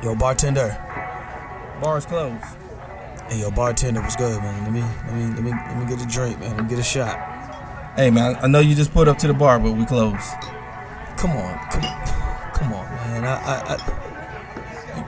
Yo, bartender. Bar's closed. Hey, yo, bartender, what's good, man? Let me get a drink, man. Let me get a shot. Hey, man, I know you just pulled up to the bar, but we closed. Come on, man.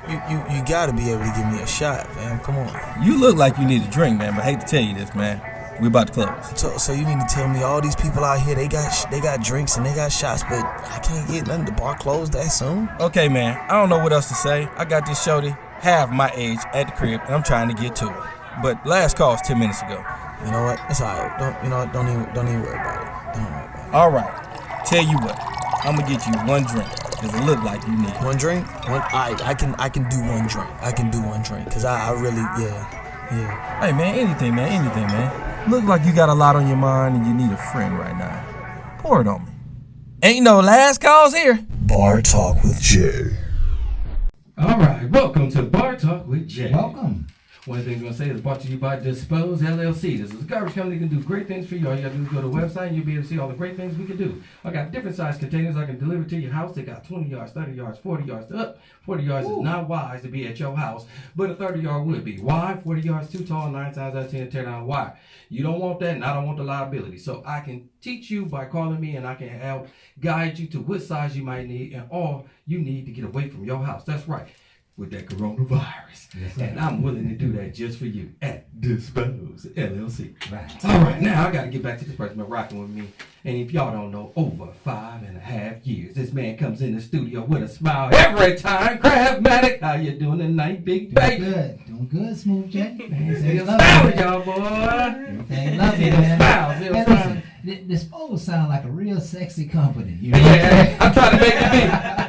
You gotta be able to give me a shot, man. Come on. You look like you need a drink, man, but I hate to tell you this, man. We about to close. So you need to tell me all these people out here, they got drinks and they got shots, but I can't get nothing. The bar closed that soon? Okay, man, I don't know what else to say. I got this shorty half my age at the crib, and I'm trying to get to it. But last call was 10 minutes ago. You know what? It's alright. Don't even worry about it. Don't worry about it. All right. Tell you what, I'm gonna get you one drink, cause it look like you need it. One drink? I can do one drink. I can do one drink, cause I really, yeah. Hey, man, anything, man. Look like you got a lot on your mind and you need a friend right now. Pour it on me. Ain't no last calls here. Bar Talk with Jay. All right, welcome to Bar Talk with Jay. Welcome. One thing I'm going to say is brought to you by Dispose LLC. This is a garbage company that can do great things for you. All you got to do is go to the website and you'll be able to see all the great things we can do. I got different size containers I can deliver to your house. They got 20 yards, 30 yards, 40 yards. 40 yards is not wise to be at your house, but a 30 yard would be. Why? 40 yards too tall, 9 times out of 10 tear down. Why? You don't want that and I don't want the liability. So I can teach you by calling me and I can help guide you to what size you might need and all you need to get away from your house. That's right. With that coronavirus. Yes, and I'm willing to do that just for you at Dispose LLC. Right. All right, now I got to get back to this person been rocking with me. And if y'all don't know, over 5.5 years, this man comes in the studio with a smile every time. Craftmatic, how you doing tonight, big baby? Doing good, Smooth Jack. Say a smile, y'all, boy. Everything lovely, man. Smile, Hey, listen, Dispose sound like a real sexy company. You know Yeah, I'm trying to make it be.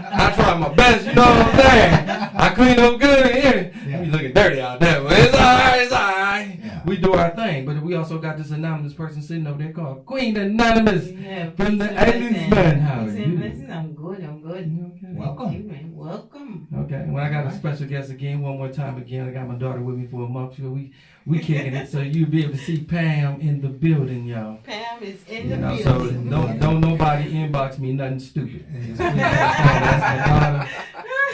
I try my best, you know what I'm saying? I clean up good in here. Yeah. We looking dirty out there, but it's alright, Yeah. We do our thing, but we also got this anonymous person sitting over there called Queen Anonymous from the Aliens Man. How are you? Listen, I'm good. Okay. Welcome. Welcome. Okay, well I got a special guest again, one more time again. I got my daughter with me for a month, so we kicking it, so you'll be able to see Pam in the building, y'all. Pam is in You the know, so building. don't nobody inbox me nothing stupid. Just please understand that's my daughter.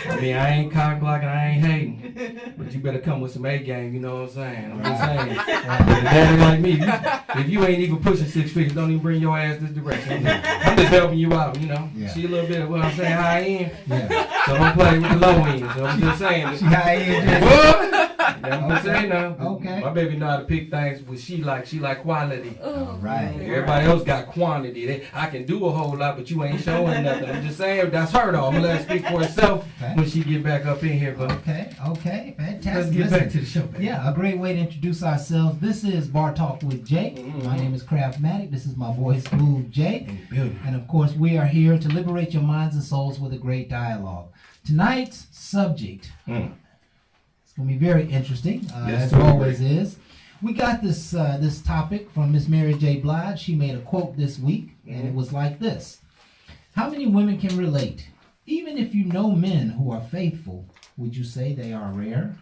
I mean, I ain't cock blocking, I ain't hating, but you better come with some A game. You know what I'm saying? I'm just saying. With a daddy like me, if you ain't even pushing 6 figures, don't even bring your ass this direction. I'm just helping you out. You know, Yeah. she a little bit of what I'm saying, high end. Yeah. So don't play with the low end. So I'm just saying. She high end. What? I'm just saying now. Okay. My baby know how to pick things. What she like quality. All right. Everybody else got quantity. I can do a whole lot, but you ain't showing nothing. I'm just saying that's her though. I'm gonna let her speak for herself when she get back up in here. But Okay, fantastic. let's get Listen, back to the show, baby. Yeah, a great way to introduce ourselves. This is Bar Talk with Jay. Mhm. My name is Craftmatic. This is my boy Smooth Jay. In the building. And of course, we are here to liberate your minds and souls with a great dialogue. Tonight's subject, it's going to be very interesting, Yes, as sir. it always is. We got this topic from Miss Mary J. Blige. She made a quote this week, and it was like this. How many women can relate? Even if you know men who are faithful, would you say they are rare?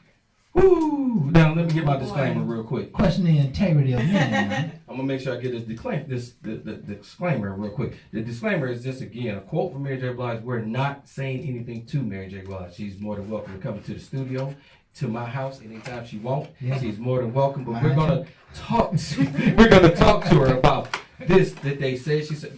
Woo! Now let me get my disclaimer real quick. Question the integrity of men. Man. I'm gonna make sure I get the disclaimer real quick. The disclaimer is just again a quote from Mary J. Blige. We're not saying anything to Mary J. Blige. She's more than welcome to come into the studio, to my house anytime she wants. Yeah. She's more than welcome. But Mind we're gonna talk. We're gonna talk to her about this that they said. She said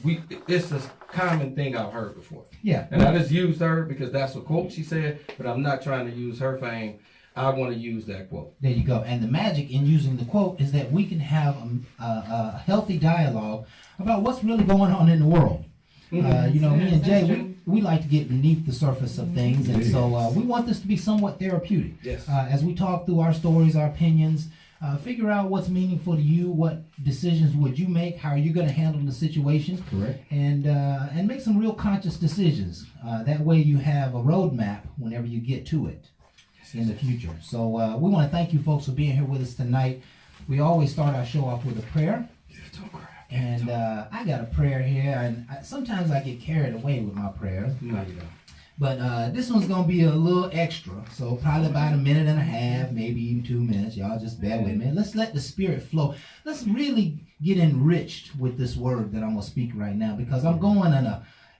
it's a common thing I've heard before. Yeah. And I just used her because that's a quote she said. But I'm not trying to use her fame. I want to use that quote. There you go. And the magic in using the quote is that we can have a healthy dialogue about what's really going on in the world. You know, me and Jay, we like to get beneath the surface of things, and so we want this to be somewhat therapeutic. Yes. As we talk through our stories, our opinions, figure out what's meaningful to you, what decisions would you make, how are you going to handle the situation, Correct. and make some real conscious decisions. That way you have a roadmap whenever you get to it in the future. So we want to thank you folks for being here with us tonight. We always start our show off with a prayer. And I got a prayer here, and sometimes I get carried away with my prayers. No, you don't. But this one's going to be a little extra, so probably about a minute and a half, maybe even 2 minutes. Y'all just bear with me. Let's let the Spirit flow. Let's really get enriched with this word that I'm going to speak right now, because I'm going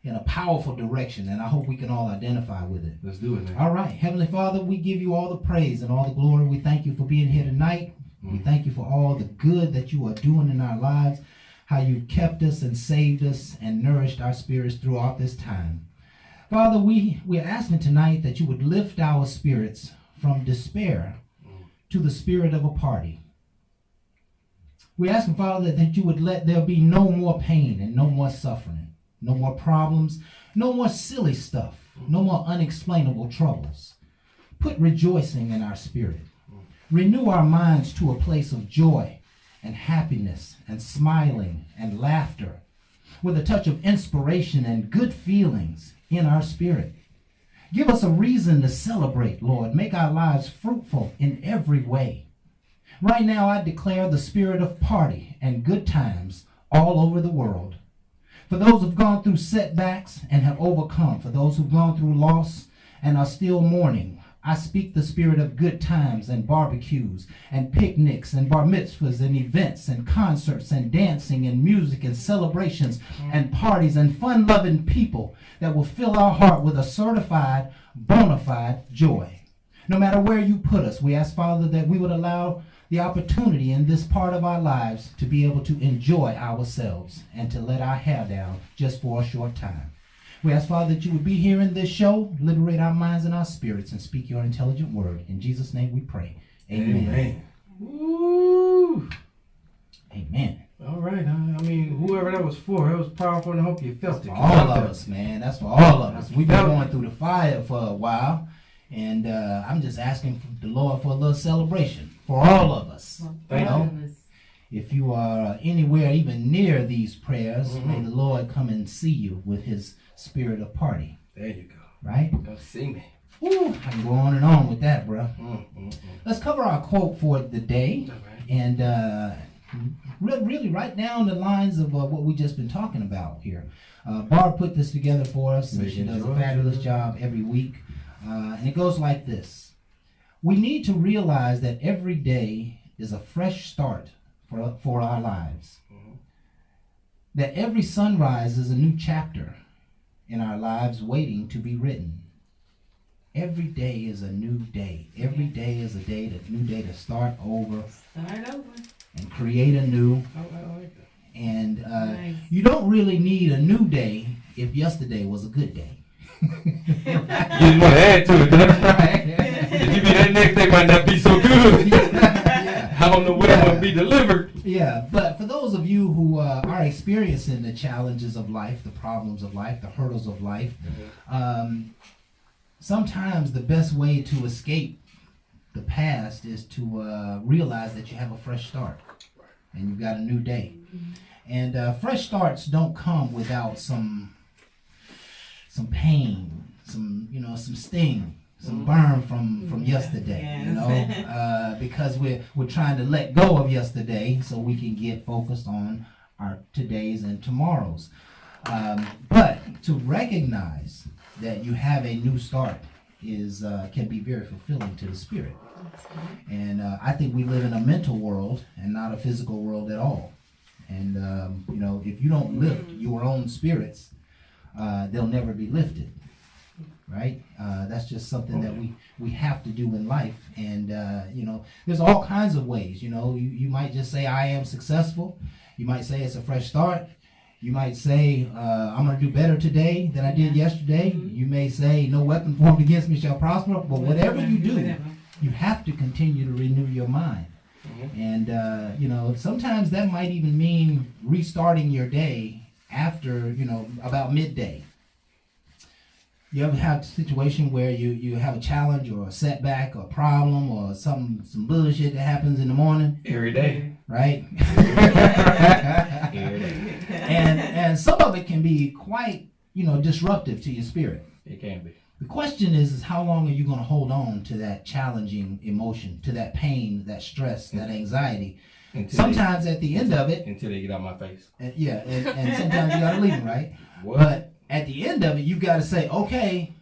in a powerful direction, and I hope we can all identify with it. Let's do it, man. All right, Heavenly Father, we give you all the praise and all the glory. We thank you for being here tonight. We thank you for all the good that you are doing in our lives, how you've kept us and saved us and nourished our spirits throughout this time. Father, we're asking tonight that you would lift our spirits from despair to the spirit of a party. We're asking, Father, that you would let there be no more pain and no more suffering, no more problems, no more silly stuff, no more unexplainable troubles. Put rejoicing in our spirit. Renew our minds to a place of joy and happiness and smiling and laughter with a touch of inspiration and good feelings in our spirit. Give us a reason to celebrate, Lord. Make our lives fruitful in every way. Right now, I declare the spirit of party and good times all over the world. For those who've gone through setbacks and have overcome, for those who've gone through loss and are still mourning, I speak the spirit of good times and barbecues and picnics and bar mitzvahs and events and concerts and dancing and music and celebrations and parties and fun-loving people that will fill our heart with a certified, bona fide joy. No matter where you put us, we ask, Father, that we would allow the opportunity in this part of our lives to be able to enjoy ourselves and to let our hair down just for a short time. We ask, Father, that you would be here in this show, liberate our minds and our spirits, and speak your intelligent word. In Jesus' name we pray. Amen. Amen. Woo. Amen. All right. I mean, whoever that was for, it was powerful, and I hope you felt it. For all of us, man. That's for all of us. We've been going through the fire for a while, and I'm just asking the Lord for a little celebration for all of us. Thank you. If you are anywhere even near these prayers, may the Lord come and see you with his spirit of party. There you go. Right? Come see me. Woo, I can go on and on with that, bro. Let's cover our quote for the day. Right. And really right down the lines of what we just been talking about here. Barb put this together for us, and she does a fabulous job every week. And it goes like this. We need to realize that every day is a fresh start for our lives. That every sunrise is a new chapter in our lives waiting to be written. Every day is a new day. Every day is a new day to start over. Start over. And create anew. I like that. And Nice. you don't really need a new day if yesterday was a good day. You just want to add to it, right? If you be that next day might not be so good. Yeah. I don't know what I'm going to be delivered. Yeah, but for those of you who are experiencing the challenges of life, the problems of life, the hurdles of life, sometimes the best way to escape the past is to realize that you have a fresh start and you've got a new day. And fresh starts don't come without some pain, some sting, some burn from yesterday, because we're trying to let go of yesterday so we can get focused on our todays and tomorrows. But to recognize that you have a new start can be very fulfilling to the spirit. And I think we live in a mental world and not a physical world at all. And if you don't lift your own spirits, they'll never be lifted. Right? That's just something that we have to do in life. And, there's all kinds of ways. You might just say, I am successful. You might say it's a fresh start. You might say, I'm going to do better today than I did yesterday. You may say, no weapon formed against me shall prosper. But whatever you do, you have to continue to renew your mind. And, sometimes that might even mean restarting your day after, about midday. You ever have a situation where you have a challenge or a setback or a problem or some bullshit that happens in the morning? Every day. Right? Every day. And some of it can be quite, disruptive to your spirit. It can be. The question is how long are you going to hold on to that challenging emotion, to that pain, that stress, that anxiety? Sometimes at the end of it... Until they get out my face. And sometimes you got to leave them, right? What? But at the end of it, you got to say, okay,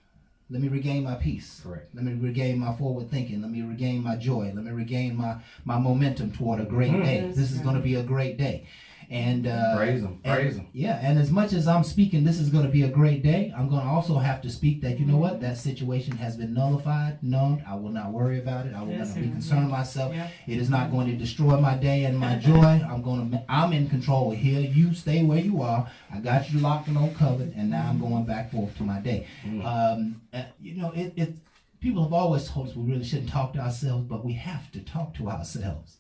let me regain my peace. Correct. Let me regain my forward thinking. Let me regain my joy. Let me regain my momentum toward a great day. This is going to be a great day. And Praise him. Yeah, and as much as I'm speaking, this is going to be a great day. I'm going to also have to speak that, you know what, that situation has been nullified, numbed. I will not worry about it. I will not be concerned myself. Yeah. It is not going to destroy my day and my joy. I'm in control here. You stay where you are. I got you locked and on covered, and now I'm going back forth to my day. You know, people have always told us we really shouldn't talk to ourselves, but we have to talk to ourselves.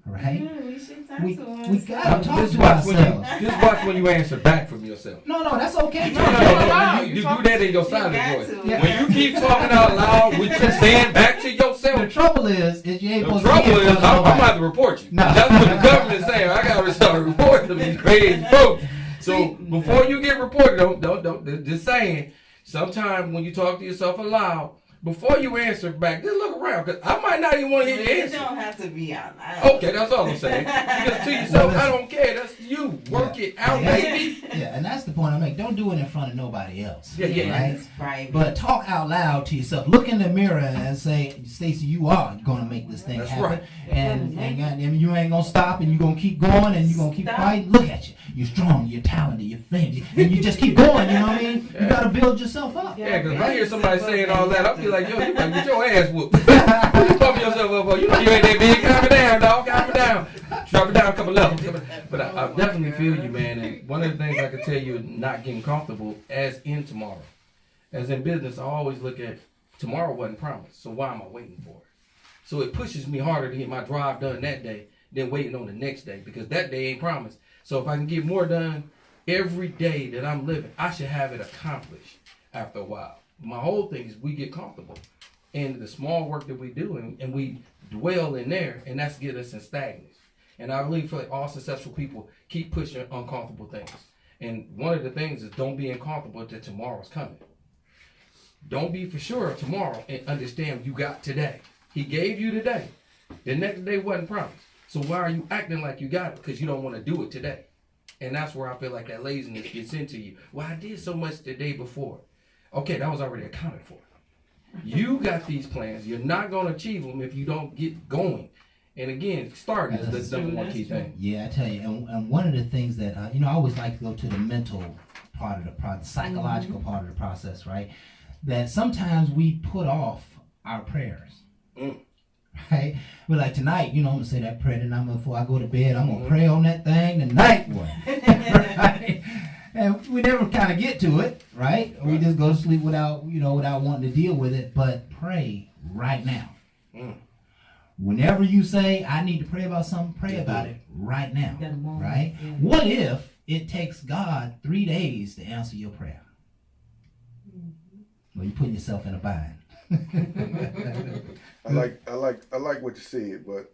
Right? Yeah, we should talk We to gotta ourselves. talk Just to watch ourselves. when you answer back from yourself. No, that's okay. No, you do that in your silent got voice. to. Yeah. When you keep talking out loud, when you're saying back to The yourself, trouble is you ain't the supposed trouble to be in is, front of I'm about nobody. to report you. No. That's what the government is saying. I gotta start reporting them these crazy folks. So before you get reported, don't. Just saying. Sometimes when you talk to yourself aloud, before you answer back, just look around, because I might not even want to hear your You answer. don't have to be out loud. Okay, that's all I'm saying. Because to yourself, I don't care. That's you. Work it out, Yeah. baby. Yeah, and that's the point I make. Don't do it in front of nobody else. Yeah. Right? It's private. But talk out loud to yourself. Look in the mirror and say, Stacey, you are going to make this thing That's happen. right. And you ain't going to stop, and you're going to keep going, and you're going to keep Stop. fighting. Look at you. You're strong, you're talented, you're famous, and you just keep going, you know what I mean? You got to build yourself up. Yeah, because if I hear somebody saying all that, I'll be like, yo, you better get your ass whooped. What you pumping yourself up for? You know you ain't that big. Calm it down, dog. Calm it down. Drop it down a couple levels. But I definitely feel you, man. And one of the things I can tell you, not getting comfortable, as in tomorrow. As in business, I always look at tomorrow wasn't promised, so why am I waiting for it? So it pushes me harder to get my drive done that day than waiting on the next day, because that day ain't promised. So if I can get more done every day that I'm living, I should have it accomplished after a while. My whole thing is we get comfortable in the small work that we do, and we dwell in there, and that's get us in stagnance. And I really feel like all successful people keep pushing uncomfortable things. And one of the things is don't be uncomfortable that tomorrow's coming. Don't be for sure of tomorrow, and understand you got today. He gave you today. The next day wasn't promised. So why are you acting like you got it? Because you don't want to do it today. And that's where I feel like that laziness gets into you. Well, I did so much the day before. Okay, that was already accounted for. You got these plans. You're not going to achieve them if you don't get going. And again, starting is the number one key thing. Yeah, I tell you, and one of the things that, I always like to go to the mental part of the process, psychological part of the process, right? That sometimes we put off our prayers. Right? We're like, tonight, I'm going to say that prayer tonight before I go to bed. I'm going to pray on that thing tonight, boy. Right? And we never kind of get to it, right? We just go to sleep without wanting to deal with it. But pray right now. Whenever you say, I need to pray about something, pray about it right now, right? Yeah. What if it takes God 3 days to answer your prayer? Well, you're putting yourself in a bind. I like what you said, but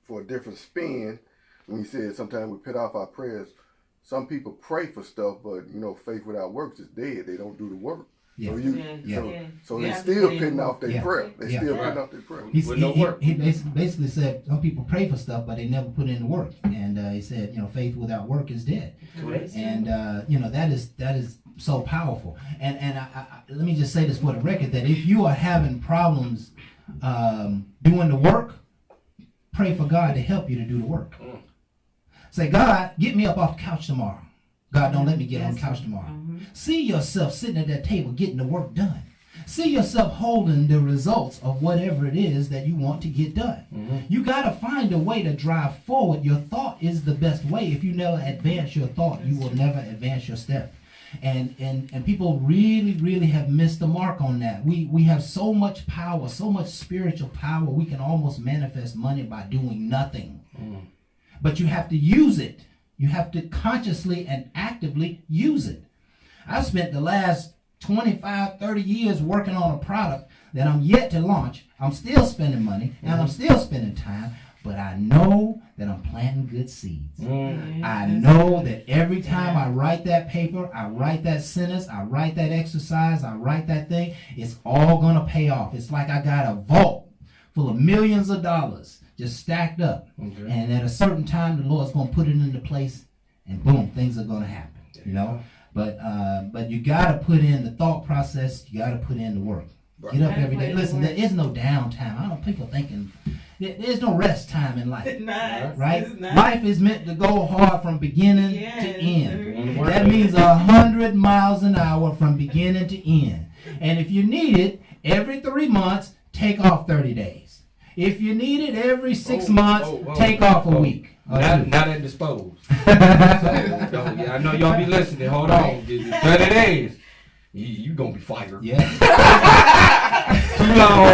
for a different spin, when you said sometimes we put off our prayers, some people pray for stuff, but faith without works is dead. They don't do the work. Yeah. So they're still putting off their prayer. They still putting off their prayer. He basically said some people pray for stuff, but they never put in the work. And he said, faith without work is dead. And that is so powerful. And I let me just say this for the record, that if you are having problems doing the work, pray for God to help you to do the work. Say, God, get me up off the couch tomorrow. God, don't let me get on the couch tomorrow. See yourself sitting at that table getting the work done. See yourself holding the results of whatever it is that you want to get done. You got to find a way to drive forward. Your thought is the best way. If you never advance your thought, you will never advance your step. And people really, really have missed the mark on that. We have so much power, so much spiritual power, we can almost manifest money by doing nothing. But you have to use it. You have to consciously and actively use it. I've spent the last 25, 30 years working on a product that I'm yet to launch. I'm still spending money and I'm still spending time, but I know that I'm planting good seeds. I know that every time I write that paper, I write that sentence, I write that exercise, I write that thing, it's all going to pay off. It's like I got a vault full of millions of dollars just stacked up. And at a certain time, the Lord's going to put it into place, and boom, things are going to happen, But you got to put in the thought process. You got to put in the work. Get up every day. Listen, there is no downtime. I don't know, people thinking, There's no rest time in life. Nice. Right? It's nice. Life is meant to go hard from beginning Yes. to end. Word. That means 100 miles an hour from beginning to end. And if you need it, every 3 months, take off 30 days. If you need it every 6 months, take off a week. Not at disposed. I know y'all be listening. Hold on. 30 days. You gonna be fired. Yeah. Too long.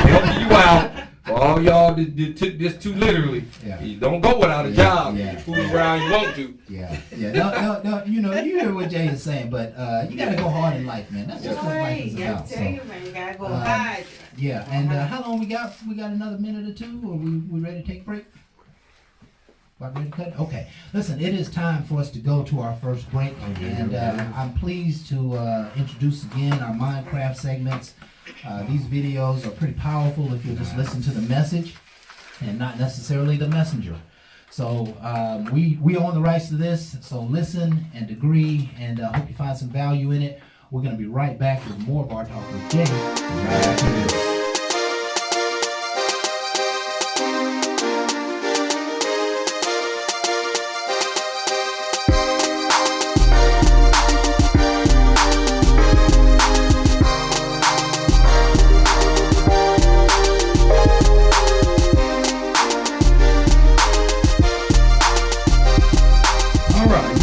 Helping you out. For all y'all that took this too literally. Yeah. You don't go without a job. Yeah. You fool around you want to. Yeah. No, you hear what Jay is saying, but you gotta go hard in life, man. That's just what life Right. is Gotta about. tell So, you, man, you gotta go hide. yeah. And how long we got? We got another minute or two, or we ready to take a break? About ready to cut? Okay. Listen, it is time for us to go to our first break, and I'm pleased to introduce again our Minecraft segments. These videos are pretty powerful if you just listen to the message and not necessarily the messenger. So we own the rights to this, so listen and agree, and hope you find some value in it. We're going to be right back with more Bar Talk with Jay right after this.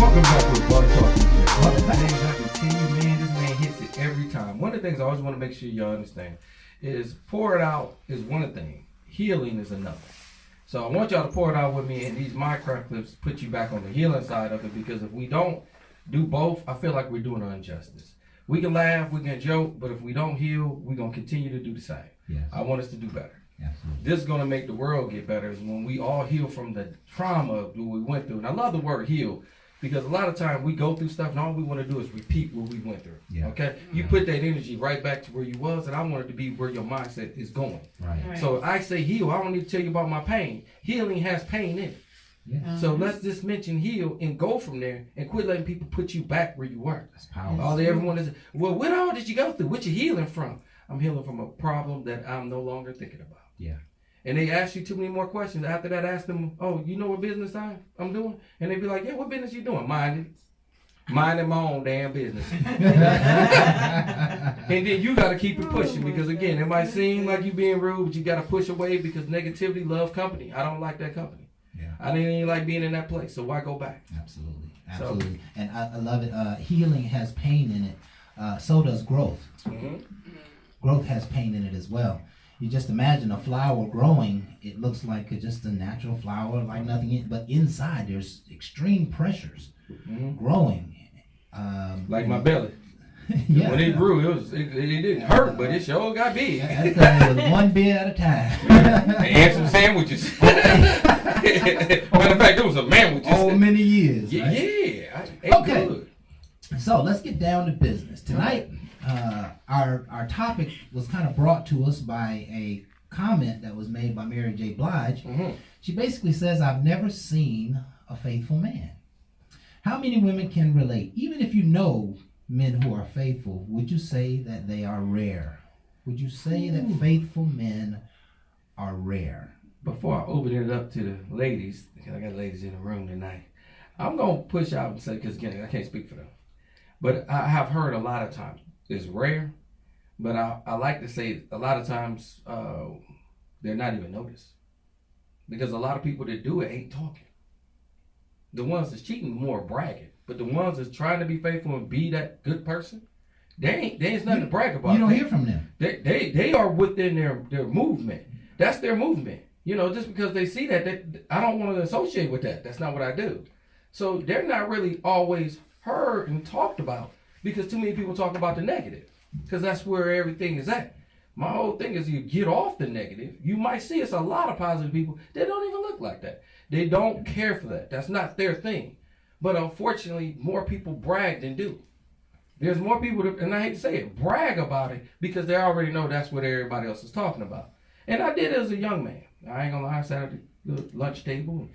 Welcome back with Bar Talk with Jay. One of the things I can tell you, man, this man hits it every time. One of the things I always want to make sure y'all understand is pour it out is one thing. Healing is another. So I want y'all to pour it out with me, and these Minecraft clips put you back on the healing side of it, because if we don't do both, I feel like we're doing an injustice. We can laugh, we can joke, but if we don't heal, we're going to continue to do the same. Yes. I want us to do better. Absolutely. This is going to make the world get better is when we all heal from the trauma of what we went through. And I love the word heal, because a lot of times we go through stuff and all we want to do is repeat what we went through. Yeah. Okay? You put that energy right back to where you was, and I want it to be where your mindset is going. Right. Right. So if I say heal, I don't need to tell you about my pain. Healing has pain in it. Yeah. So let's just mention heal and go from there and quit letting people put you back where you were. That's powerful. Everyone is, well, what all did you go through? What you healing from? I'm healing from a problem that I'm no longer thinking about. Yeah. And they ask you too many more questions. After that, ask them, oh, you know what business I'm doing? And they be like, yeah, what business you doing? Minding my own damn business. And then you got to keep it pushing, because again, it might seem like you being rude, but you got to push away, because negativity love company. I don't like that company. Yeah. I didn't even like being in that place, so why go back? Absolutely. Absolutely. And I love it. Healing has pain in it. So does growth. Mm-hmm. Growth has pain in it as well. You just imagine a flower growing. It looks like just a natural flower, like nothing in, but inside there's extreme pressures growing. Like my belly. Yeah. When it grew, it didn't hurt, but it sure got big. That's because it was one bit at a time. And some sandwiches. Matter of fact, there was a man Oh, many years. Yeah, Right? yeah. I ate Okay. good. So let's get down to business. Tonight, our topic was kind of brought to us by a comment that was made by Mary J. Blige. Mm-hmm. She basically says, I've never seen a faithful man. How many women can relate? Even if you know men who are faithful, would you say that they are rare? Would you say that faithful men are rare? Before I open it up to the ladies, because I got ladies in the room tonight, I'm going to push out and say, because again, I can't speak for them, but I have heard a lot of times it's rare, but I like to say a lot of times they're not even noticed, because a lot of people that do it ain't talking. The ones that's cheating more bragging, but the ones that's trying to be faithful and be that good person, they ain't nothing to brag about. You don't hear from them. They are within their movement. That's their movement. You know, just because they see that, I don't want to associate with that. That's not what I do. So they're not really always heard and talked about, because too many people talk about the negative, because that's where everything is at. My whole thing is, you get off the negative. You might see it's a lot of positive people that don't even look like that. They don't care for that. That's not their thing. But unfortunately, more people brag than do. There's more people that, and I hate to say it, brag about it, because they already know that's what everybody else is talking about. And I did it as a young man. I ain't gonna lie, I sat at the lunch table and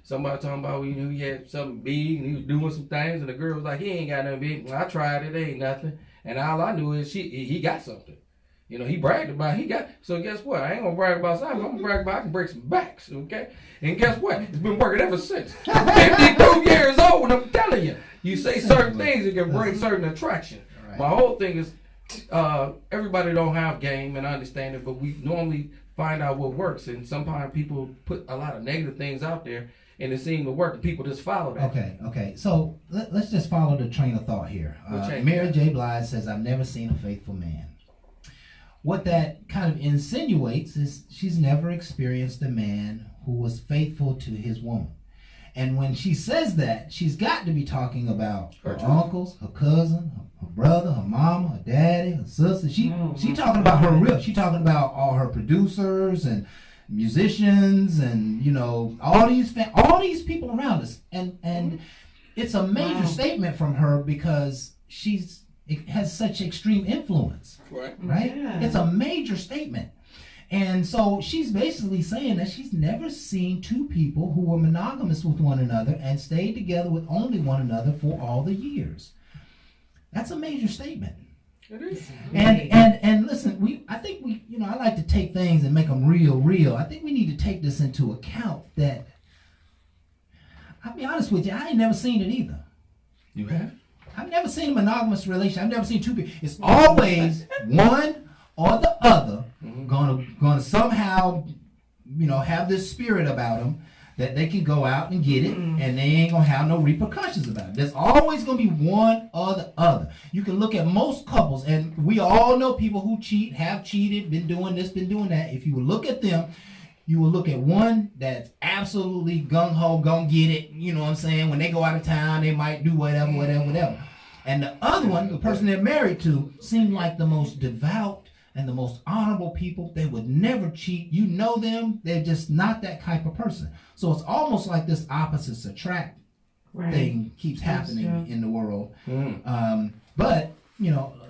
somebody talking about, you know, he had something big and he was doing some things, and the girl was like, he ain't got nothing big. I tried it, ain't nothing. And all I knew is he got something. You know, he bragged about he got. So guess what? I ain't gonna brag about something. I'm gonna brag about I can break some backs. Okay. And guess what? It's been working ever since. 52 years old. I'm telling you. You say certain things that can bring certain attraction. Right. My whole thing is, everybody don't have game, and I understand it, but we normally find out what works. And sometimes people put a lot of negative things out there, and it seems to work, and people just follow that. Okay. So let's just follow the train of thought here. Mary J. Blige says, "I've never seen a faithful man." What that kind of insinuates is she's never experienced a man who was faithful to his woman. And when she says that, she's got to be talking about her uncles, her cousin, her brother, her mama, her daddy, her sister. She talking about her real. She talking about all her producers and musicians and, you know, all these people around us. And it's a major statement from her because it has such extreme influence. Right? Yeah. It's a major statement. And so she's basically saying that she's never seen two people who were monogamous with one another and stayed together with only one another for all the years. That's a major statement. It is. And listen, I think I like to take things and make them real. I think we need to take this into account that, I'll be honest with you, I ain't never seen it either. You have? I've never seen a monogamous relationship. I've never seen two people. It's always one or the other gonna somehow, have this spirit about them that they can go out and get it, and they ain't gonna have no repercussions about it. There's always gonna be one or the other. You can look at most couples, and we all know people who cheat, have cheated, been doing this, been doing that. If you look at them, you will look at one that's absolutely gung-ho, gonna get it, you know what I'm saying? When they go out of town, they might do whatever. And the other one, the person they're married to, seem like the most devout and the most honorable people. They would never cheat. You know them. They're just not that type of person. So it's almost like this opposites attract thing keeps happening in the world. But,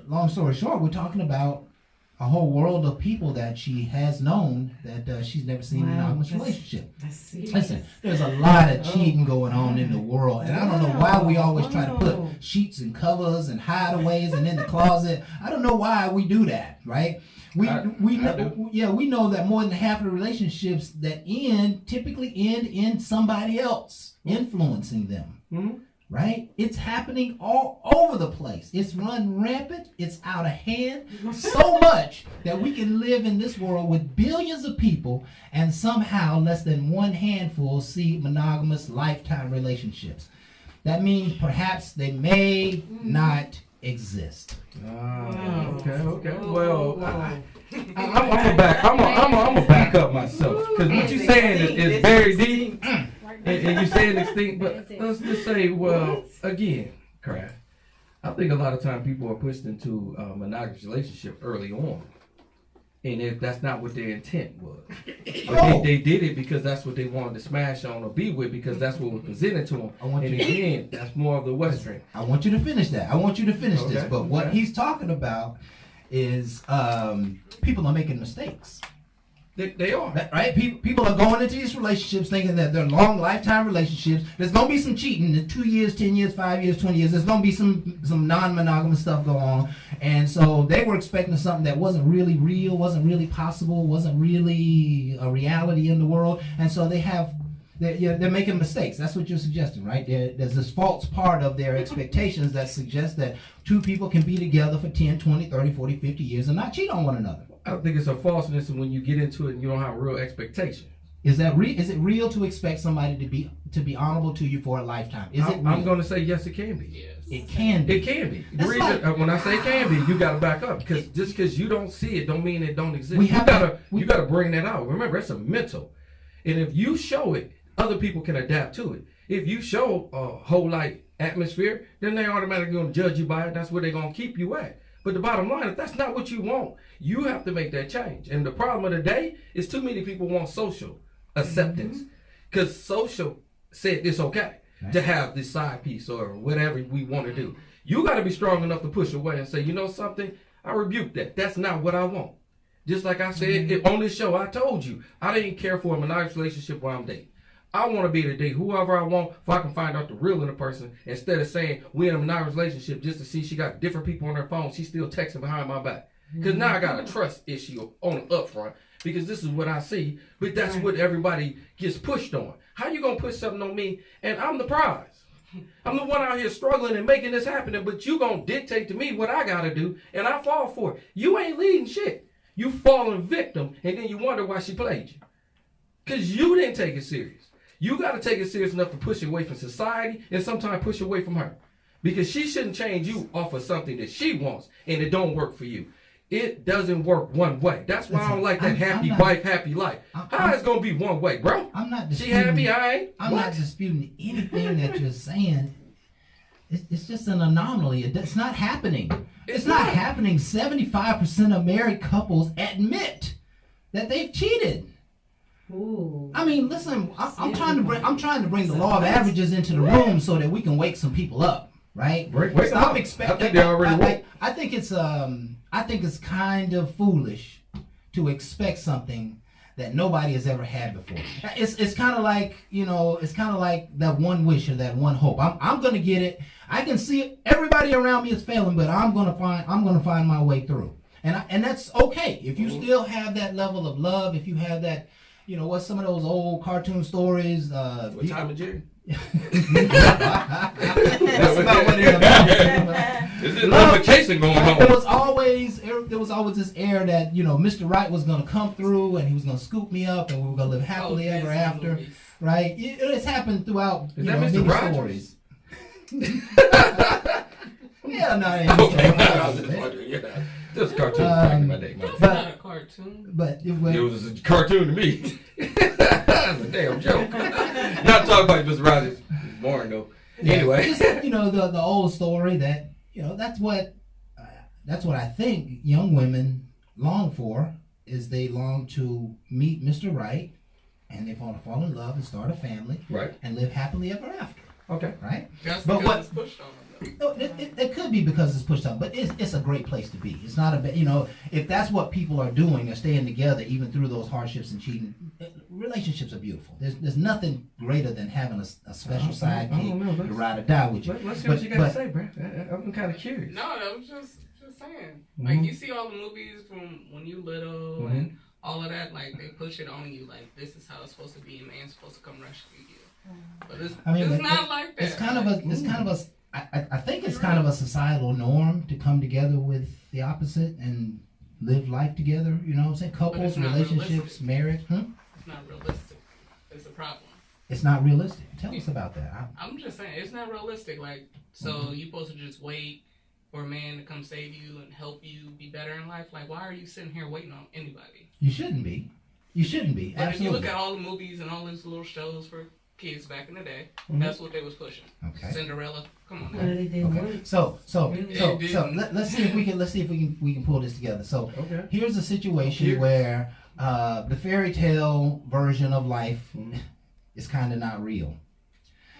long story short, we're talking about a whole world of people that she has known that she's never seen in a monogamous relationship. Listen, there's a lot of cheating going on in the world, and I don't know why we always try to put sheets and covers and hideaways and in the closet. I don't know why we do that, right? We know that more than half of the relationships that typically end in somebody else influencing them. Right? It's happening all over the place. It's run rampant. It's out of hand. So much that we can live in this world with billions of people and somehow less than one handful see monogamous lifetime relationships. That means perhaps they may not exist. Okay. Well, I'm gonna back up myself because what you're saying is very deep. And you saying this thing, but let's just say, well, again, Craft, I think a lot of time people are pushed into a monogamous relationship early on. And if that's not what their intent was. But they did it because that's what they wanted to smash on or be with because that's what was presented to them. And again, that's more of the Western. I want you to finish that. I want you to finish this. But what he's talking about is people are making mistakes. They are. Right? People are going into these relationships thinking that they're long lifetime relationships. There's going to be some cheating in 2 years, 10 years, 5 years, 20 years. There's going to be some non-monogamous stuff going on. And so they were expecting something that wasn't really real, wasn't really possible, wasn't really a reality in the world. And so they're making mistakes. That's what you're suggesting, right? There's this false part of their expectations that suggests that two people can be together for 10, 20, 30, 40, 50 years and not cheat on one another. I think it's a falseness when you get into it and you don't have real expectation. Is it real to expect somebody to be honorable to you for a lifetime? Is it real? I'm going to say yes, it can be. Yes. It can be. It can be. The reason when I say it can be, you got to back up because just because you don't see it, don't mean it don't exist. You got to bring that out. Remember, it's a mental, and if you show it, other people can adapt to it. If you show a whole light atmosphere, then they automatically going to judge you by it. That's where they're going to keep you at. But the bottom line, if that's not what you want, you have to make that change. And the problem of the day is too many people want social acceptance. Because social said it's okay to have this side piece or whatever we want to do. You got to be strong enough to push away and say, you know something? I rebuke that. That's not what I want. Just like I said on this show, I told you, I didn't care for a monogamous relationship while I'm dating. I want to be able to date whoever I want if I can find out the real in a person instead of saying we're in a monogamous relationship just to see she got different people on her phone. She's still texting behind my back. Because now I got a trust issue on the upfront because this is what I see, but that's what everybody gets pushed on. How you gonna push something on me and I'm the prize? I'm the one out here struggling and making this happen, but you gonna dictate to me what I gotta do and I fall for it. You ain't leading shit. You falling victim and then you wonder why she played you. Because you didn't take it serious. You gotta take it serious enough to push it away from society and sometimes push it away from her. Because she shouldn't change you off of something that she wants and it don't work for you. It doesn't work one way. That's why I don't like that happy wife, happy life. How it's gonna be one way, bro? I'm not She disputing. happy, I ain't. I'm not disputing anything that you're saying. It's just an anomaly. It's not happening. It's not happening. 75% of married couples admit that they've cheated. Ooh. I mean, listen. I'm trying to bring the law of averages into the room so that we can wake some people up, right? Stop expecting. I think they already woke. I think it's kind of foolish to expect something that nobody has ever had before. It's kind of like, it's kind of like that one wish or that one hope. I'm gonna get it. I can see it. Everybody around me is failing, but I'm gonna find my way through. And that's okay. If you still have that level of love, if you have that, what's some of those old cartoon stories? What time of Jerry? That's about what they're about. Is it vacation going on? There was always this air that Mr. Right was gonna come through and he was gonna scoop me up and we were gonna live happily ever after, right? It's happened throughout many stories. Yeah, no, it ain't I was just wondering. This cartoon back in my day. It's not a cartoon. But It was a cartoon to me. That's a damn joke. Not talking about Mr. Rogers. It's boring though. Anyway, just, the old story that that's what I think young women long for is they long to meet Mr. Right, and they want to fall in love and start a family, right, and live happily ever after. Okay, right. That's but because it's pushed on them. No, it could be because it's pushed on, but it's a great place to be. It's not if that's what people are doing, they're staying together even through those hardships and cheating. Relationships are beautiful. There's nothing greater than having a special sidekick to ride or die with you. Let's see what you got to say, bro. I'm kind of curious. No, that was just saying. Like, you see all the movies from when you little and all of that, like, they push it on you, like, this is how it's supposed to be, and man's supposed to come rescue you. But it's not like that. I think it's kind of a societal norm to come together with the opposite and live life together. You know what I'm saying? Couples, relationships, marriage. It's not realistic. It's a problem. It's not realistic. Tell us about that. I'm just saying, it's not realistic. Like, so you're supposed to just wait for a man to come save you and help you be better in life? Like, why are you sitting here waiting on anybody? You shouldn't be. You shouldn't be. But Absolutely. if you look at all the movies and all these little shows for kids back in the day, that's what they was pushing. Okay. Cinderella, come on now. Okay. So let's see if we can pull this together. So here's a situation where the fairy tale version of life is kind of not real.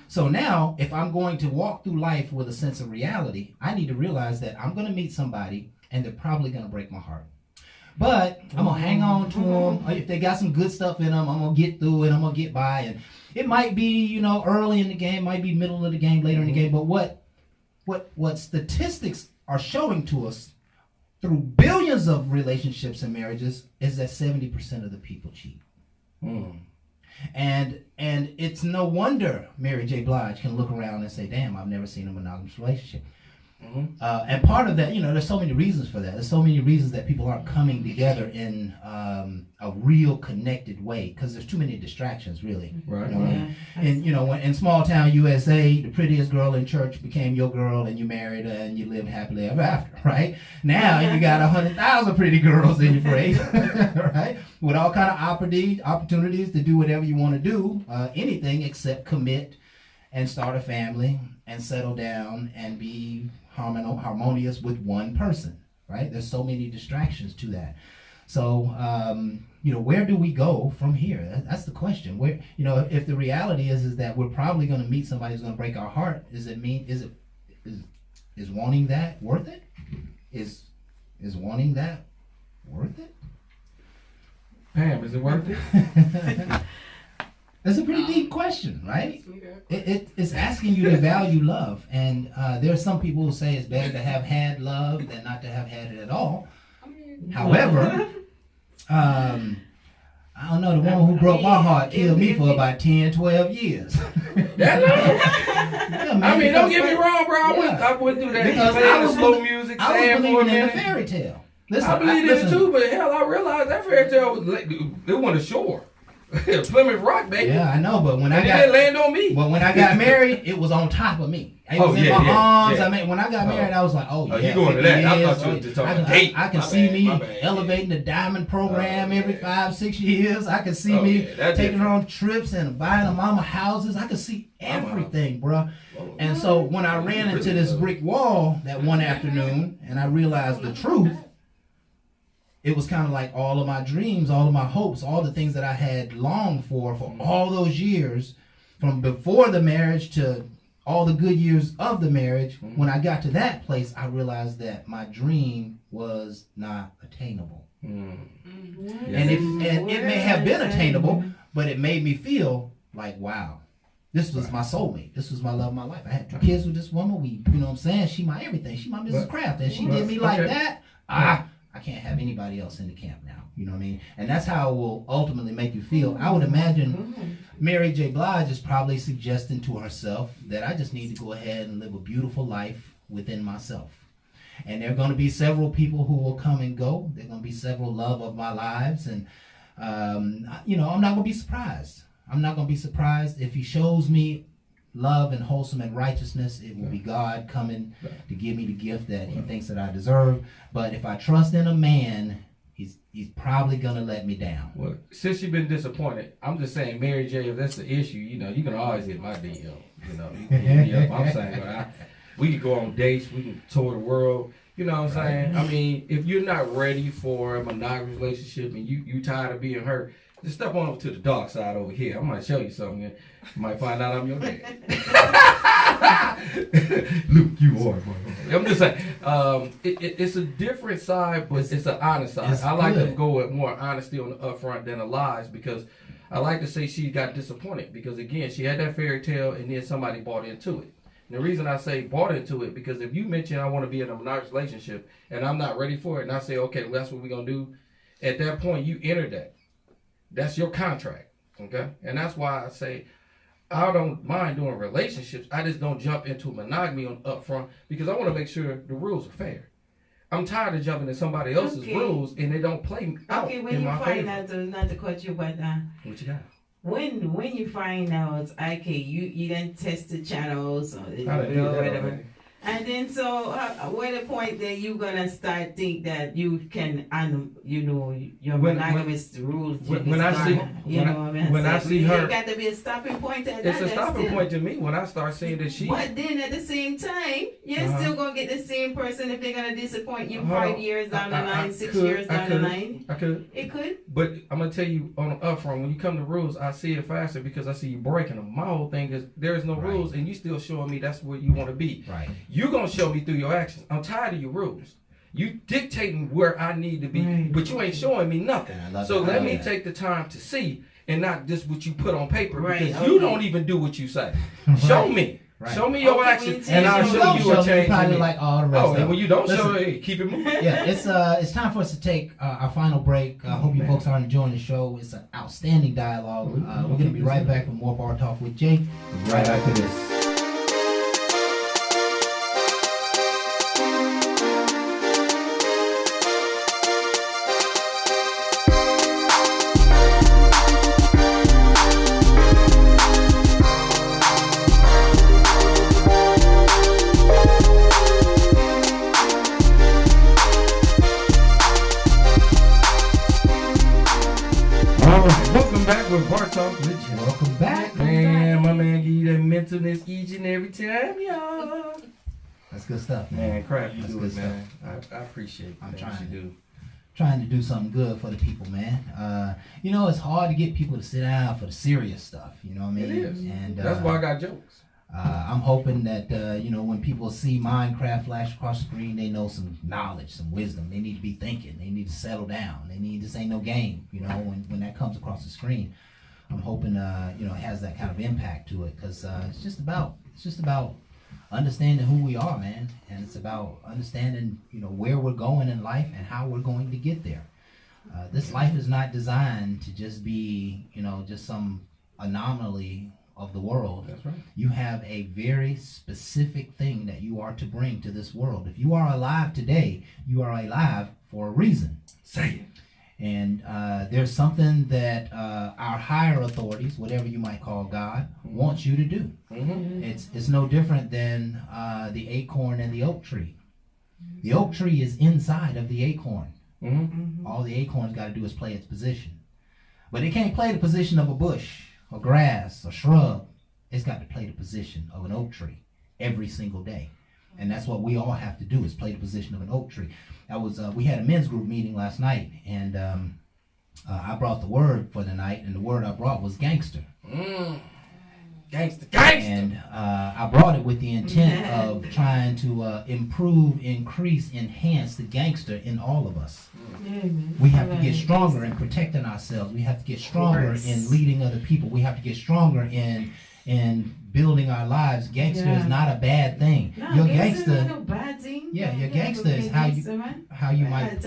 So now, if I'm going to walk through life with a sense of reality, I need to realize that I'm going to meet somebody and they're probably going to break my heart. But I'm going to hang on to them. If they got some good stuff in them, I'm going to get through it. I'm going to get by. And it might be, early in the game, might be middle of the game, later in the game. But what statistics are showing to us through billions of relationships and marriages is that 70% of the people cheat. And it's no wonder Mary J. Blige can look around and say, damn, I've never seen a monogamous relationship. And part of that, there's so many reasons for that. There's so many reasons that people aren't coming together in a real connected way because there's too many distractions, really. Right. And when in small town USA, the prettiest girl in church became your girl, and you married her, and you lived happily ever after. Right now, you got 100,000 pretty girls in your parade, right? With all kind of opportunities to do whatever you want to do, anything except commit and start a family and settle down and be harmonious with one person, right? There's so many distractions to that. So, where do we go from here? That's the question. Where, if the reality is that we're probably going to meet somebody who's going to break our heart, is wanting that worth it? Is wanting that worth it? Pam, is it worth it? That's a pretty deep question, right? It's asking you to value love. And there are some people who say it's better to have had love than not to have had it at all. I mean, However, I don't know, the woman who broke my heart killed me for about 10, 12 years. That long? Yeah, man, I mean, don't get me because- wrong, bro. Yeah. I wouldn't do that. Because Playing I the was slow believing- music, I was saying for a believing in a minute. fairy tale. Listen, I believe in it listen. too, but hell, I realized that fairy tale was like, it wasn't ashore. Plymouth Rock, baby. Yeah, I know, but when I And it didn't got land on me. when I got married, it was on top of me. It was Oh, in yeah, my yeah, arms. yeah. I mean, when I got married, I was like, oh, Oh, yeah. you going to that. I 50 thought you years, were just talking I can- date. I can My see bad, me my bad. elevating the diamond program every 5-6 years. I can see Oh, me yeah, that's taking her different. on trips and buying her mama houses. I can see everything, bruh. Whoa. And so when I ran into this brick wall that one afternoon and I realized the truth, it was kind of like all of my dreams, all of my hopes, all the things that I had longed for all those years, from before the marriage to all the good years of the marriage. When I got to that place, I realized that my dream was not attainable. And it may have been attainable, but it made me feel like, wow, this was my soulmate. This was my love of my life. I had 2 kids with this woman. We, you know what I'm saying? She my everything. She my Mrs. Kraft. And she did me like that. I can't have anybody else in the camp now. You know what I mean? And that's how it will ultimately make you feel. I would imagine Mary J. Blige is probably suggesting to herself that I just need to go ahead and live a beautiful life within myself. And there are going to be several people who will come and go. There are going to be several love of my lives. And, you know, I'm not going to be surprised. I'm not going to be surprised if he shows me love and wholesome and righteousness. It will be God coming to give me the gift that he thinks that I deserve. But if I trust in a man, he's probably going to let me down. Well, since you've been disappointed, I'm just saying, Mary J., if that's the issue, you know, you can always hit my DM. You know, you can hit me up. I'm saying, but we can go on dates. We can tour the world. You know what I'm saying? I mean, if you're not ready for a monogamous relationship and you tired of being hurt, just step on over to the dark side over here. I might show you something. You might find out I'm your dad. Luke, you are. I'm just saying, it's a different side, but it's an honest side. I like to go with more honesty on the upfront than the lies, because I like to say she got disappointed because, again, she had that fairy tale and then somebody bought into it. And the reason I say bought into it, because if you mention I want to be in a monogamous relationship and I'm not ready for it, and I say, okay, well, that's what we're going to do, at that point, you enter that. That's your contract, okay? And that's why I say I don't mind doing relationships. I just don't jump into monogamy on upfront, because I want to make sure the rules are fair. I'm tired of jumping in somebody else's rules and they don't play out Okay, when in you my find favor. out, not to cut you, but What you got? when you find out, okay, you then test the channels or I done did that whatever. already. And then so, what the point that you gonna start think that you can, you know, your monogamous rules. When I see her, it got to be a stopping point. At it's that, a stopping still. point to me when I start seeing that she. But then at the same time, you're still gonna get the same person if they're gonna disappoint you 5 years down the line, 6 years down the line. I could. It could. But I'm gonna tell you on the upfront, when you come to rules, I see it faster because I see you breaking them. My whole thing is there is no rules, and you still showing me that's where you want to be. Right. You're gonna show me through your actions. I'm tired of your rules. You dictating where I need to be, but you ain't showing me nothing. So let me take the time to see, and not just what you put on paper, because you don't even do what you say. Show me. Right. Show me your actions, and I'll show you a change. Probably like all the rest of and it. when you don't show Listen, it, keep it moving. Yeah, it's time for us to take our final break. I hope you folks are enjoying the show. It's an outstanding dialogue. We're going to be right back with more Bar Talk with Jay. We'll be right after this. Welcome back with Bar Talk with Jay. Welcome back. Man, my man give you that mentalness each and every time, y'all. That's good stuff, man. Man, crap, you That's do good it, man. I appreciate I'm that trying. you do. Trying to do something good for the people, man. You know, it's hard to get people to sit down for the serious stuff. You know what I mean? It is. And That's why I got jokes. I'm hoping that you know, when people see Minecraft flash across the screen, they know some knowledge, some wisdom. They need to be thinking. They need to settle down. They need, this ain't no game. You know, when that comes across the screen, I'm hoping you know, it has that kind of impact to it, because it's just about understanding who we are, man. And It's about understanding, where we're going in life and how we're going to get there. This life is not designed to just be, just some anomaly of the world. That's right. You have a very specific thing that you are to bring to this world. If you are alive today, you are alive for a reason. Say it. And there's something that our higher authorities, whatever you might call God, wants you to do. Mm-hmm. It's no different than the acorn and the oak tree. The oak tree is inside of the acorn. Mm-hmm. All the acorn's got to do is play its position. But it can't play the position of a bush, or grass, or shrub. It's got to play the position of an oak tree every single day. And that's what we all have to do, is play the position of an oak tree. We had a men's group meeting last night, and I brought the word for the night, and the word I brought was gangster. Gangster. And I brought it with the intent of trying to improve, increase, enhance the gangster in all of us. We have to get stronger in protecting ourselves. We have to get stronger in leading other people. We have to get stronger in building our lives. Gangster is not a bad thing. No, your gangster gangster, is no bad thing. yeah, your gangster is how you might.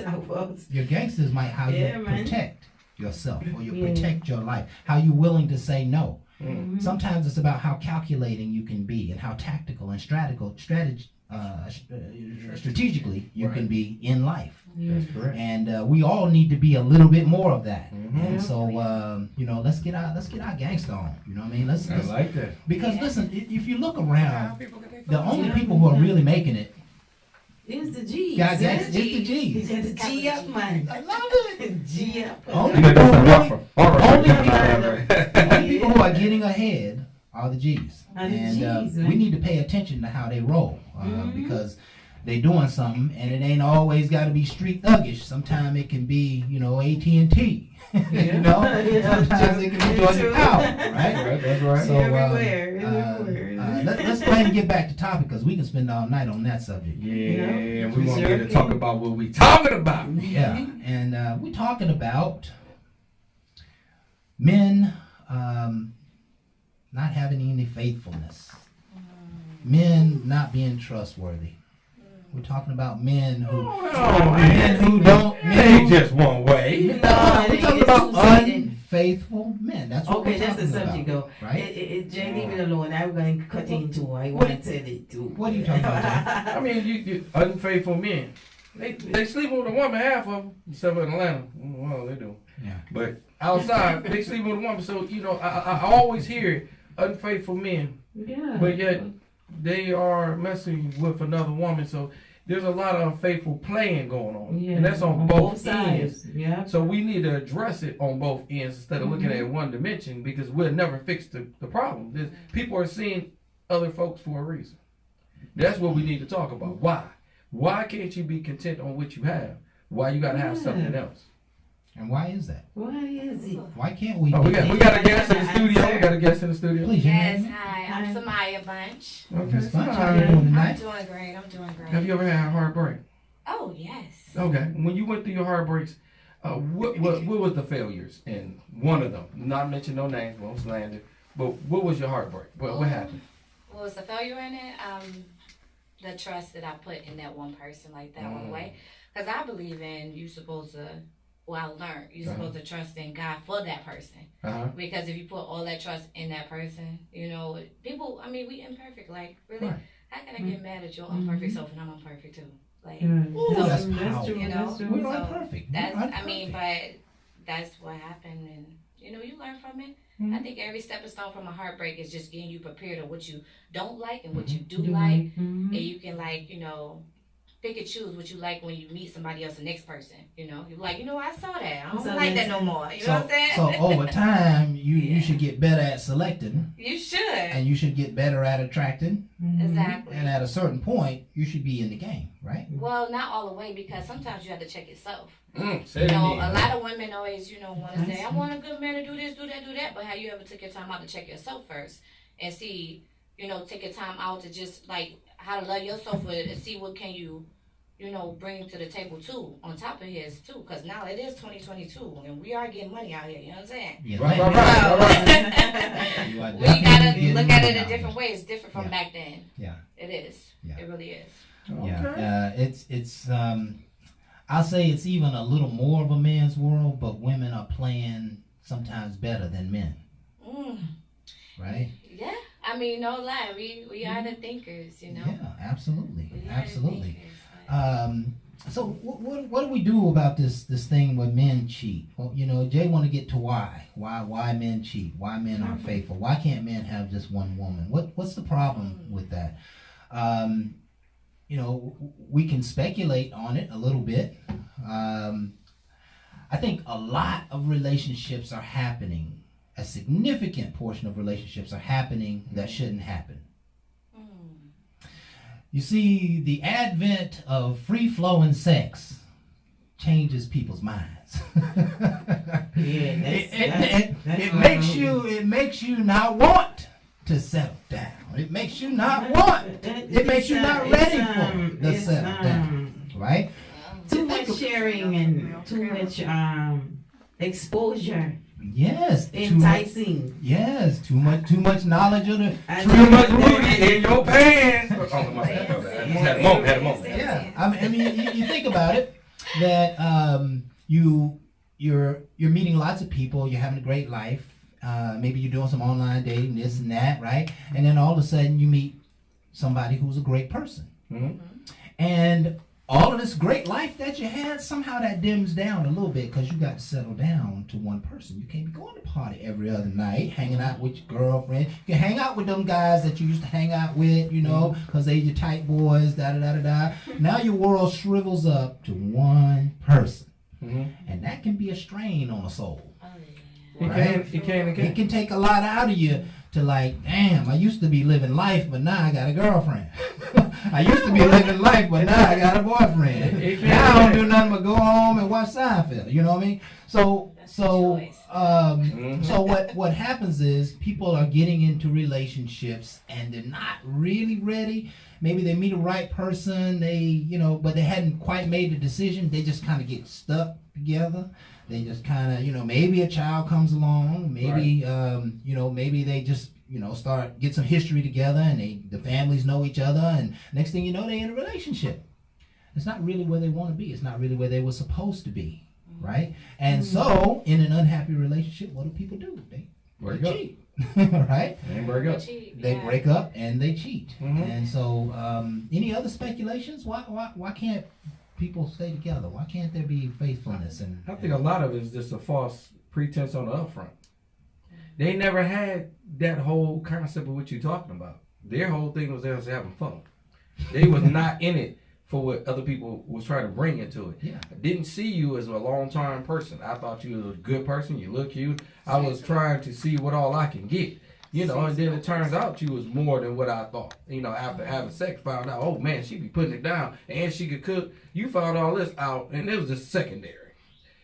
Your gangster is how you protect yourself, or you protect your life. How you willing to say no. Mm-hmm. Sometimes it's about how calculating you can be, and how tactical and strategically you can be in life. That's correct. And we all need to be a little bit more of that. Mm-hmm. And so let's get our gangster on. You know what I mean? Let's I like that. because listen, if you look around, the only people who are really making it, It's the G's. God, it's the G's. It's the G up, man. I love it. G up. Only people who are getting ahead are the G's. Are the And Gs, we right? need to pay attention to how they roll, because they doing something, and it ain't always got to be street thuggish. Sometimes it can be, AT&T. You know, sometimes it can be Georgia Power, right? That's right. So Everywhere. let's go ahead and get back to topic, because we can spend all night on that subject. Yeah, and we We want sure to get to can. talk about what we talking about. Yeah, and we're talking about men not having any faithfulness, men not being trustworthy. We're talking about men who don't. Ain't just one way. We're talking about unfaithful men. That's what Okay, we're that's the talking subject, about, though. right? Jay, leave it alone. I'm going to cut into. I want to tell it too. What are you talking about, Jay? I mean, you unfaithful men. They sleep with a woman, half of them, except in Atlanta. Well, they do. Yeah. But outside, they sleep with a woman. So, I always hear unfaithful men, Yeah. but yet they are messing with another woman. So there's a lot of unfaithful playing going on. Yeah, And that's on both sides. ends. Yeah. So we need to address it on both ends instead of looking at it in one dimension, because we'll never fix the problem. People are seeing other folks for a reason. That's what we need to talk about. Why? Why can't you be content on what you have? Why you gotta have something else? And why is that? Why is it? Why can't we? Oh, we got a guest in the studio. We got a guest in the studio. Please, your Yes, name? hi, I'm Samaya Bunch. Okay. Miss Bunch, All how you right. doing I'm tonight? doing great, I'm doing great. Have you ever had a heartbreak? Oh, yes. Okay. When you went through your heartbreaks, what was the failures in one of them? Not mention no names, won't slander. But what was your heartbreak? What happened? What was the failure in it? The trust that I put in that one person, like that one way. Because I believe in you supposed to, I learned you're supposed to trust in God for that person. Because if you put all that trust in that person, people, we imperfect. Like, really? Right. How can I get mad at your imperfect self and I'm imperfect too? Like, Ooh, so, that's That's powerful. true. you know, That's true. We're So, not perfect. That's, We're not but that's what happened, and you learn from it. I think every stepping stone from a heartbreak is just getting you prepared of what you don't like and what you do like, and you can pick and choose what you like when you meet somebody else, the next person. You're like, I saw that. I don't So like that that's- no more. You know what I'm saying? So over time, you should get better at selecting, You should. and you should get better at attracting, Exactly. and at a certain point, you should be in the game, right? Well, not all the way, because sometimes you have to check yourself. Say it A again. lot of women always, want to say, I want a good man to do this, do that. But have you ever took your time out to check yourself first and see, take your time out to just how to love yourself and see what can you, bring to the table too, on top of his too. Because now it is 2022 and we are getting money out here, you know what I'm saying? Yeah, Right. You are We definitely gotta getting look at it money a out different here. way. It's different from Yeah. back then. Yeah. It is. Yeah. It really is. Yeah, it's I'll say it's even a little more of a man's world, but women are playing sometimes better than men. Right? Yeah, I mean, no lie, we are the thinkers, you know. Yeah, absolutely, We are the absolutely. thinkers, So what do we do about this thing where men cheat? Well, you know, Jay want to get to why men cheat, why men aren't faithful, why can't men have just one woman? What's the problem with that? You know, we can speculate on it a little bit. I think a lot of relationships are happening. A significant portion of relationships are happening that shouldn't happen. You see, the advent of free-flowing sex changes people's minds. It makes you not want to settle down. It makes you not want. It makes you not ready for the settle down. Right? Too much sharing and too much exposure. Yes. Enticing. Yes. Too much knowledge of the. Too much Rudy in your pants. Had a moment. Yeah. I mean, you think about it. That you're meeting lots of people. You're having a great life. Maybe you're doing some online dating, this and that, right? And then all of a sudden you meet somebody who's a great person. And all of this great life that you had, somehow that dims down a little bit because you got to settle down to one person. You can't be going to party every other night, hanging out with your girlfriend. You can hang out with them guys that you used to hang out with, you know, because they your tight boys, da-da-da-da-da. Now your world shrivels up to one person. And that can be a strain on a soul. Right? It can take a lot out of you to like, damn, I used to be living life, but now I got a girlfriend. I used to be living life, but now I got a boyfriend. Now I don't do nothing but go home and watch Seinfeld. You know what I mean? So what happens is people are getting into relationships and they're not really ready. Maybe they meet a right person, but they hadn't quite made the decision. They just kind of get stuck together. They just kind of, maybe a child comes along, maybe, maybe they just, get some history together and the families know each other, and next thing you know, they're in a relationship. It's not really where they want to be. It's not really where they were supposed to be, right? And so, in an unhappy relationship, what do people do? They cheat, right? They break up and they cheat. And so, any other speculations? Why can't people stay together? Why can't there be faithfulness? And I think a lot of it is just a false pretense on the upfront. They never had that whole concept of what you're talking about. Their whole thing was they was having fun. They was not in it for what other people was trying to bring into it. Yeah. I didn't see you as a long-term person. I thought you was a good person. You look cute. I was trying to see what all I can get. And then it turns out you was more than what I thought. After having sex, found out, oh man, she be putting it down and she could cook. You found all this out and it was just secondary.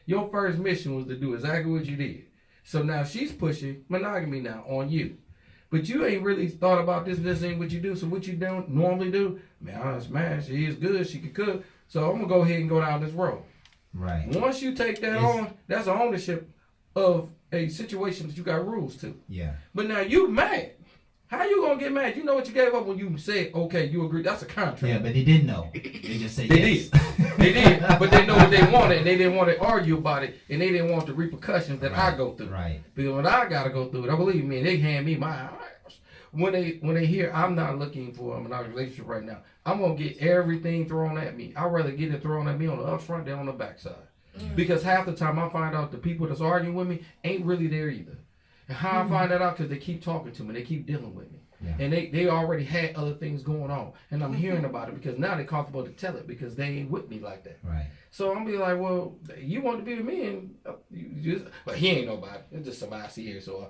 Your first mission was to do exactly what you did. So now she's pushing monogamy now on you. But you ain't really thought about this ain't what you do. So what you don't normally do, man, I'm smash, she is good, she can cook. So I'm gonna go ahead and go down this road. Right. Once you take that on, that's an ownership of a situation that you got rules to. Yeah. But now you mad. How you gonna get mad? You know what you gave up when you said, okay, you agree. That's a contract. Yeah, but they didn't know. They just said yes. They did. But they know what they wanted, and they didn't want to argue about it, and they didn't want the repercussions that I go through. Right. Because when I gotta go through it, I believe me, and they hand me my ass. When they hear I'm not looking for a monogamous relationship right now, I'm gonna get everything thrown at me. I'd rather get it thrown at me on the up front than on the backside. Because half the time I find out the people that's arguing with me ain't really there either. And how I find that out, because they keep talking to me, they keep dealing with me. Yeah. And they already had other things going on. And I'm hearing about it because now they're comfortable to tell it because they ain't with me like that. Right. So I'm be like, well, you want to be with me and but he ain't nobody. It's just somebody I see here. So,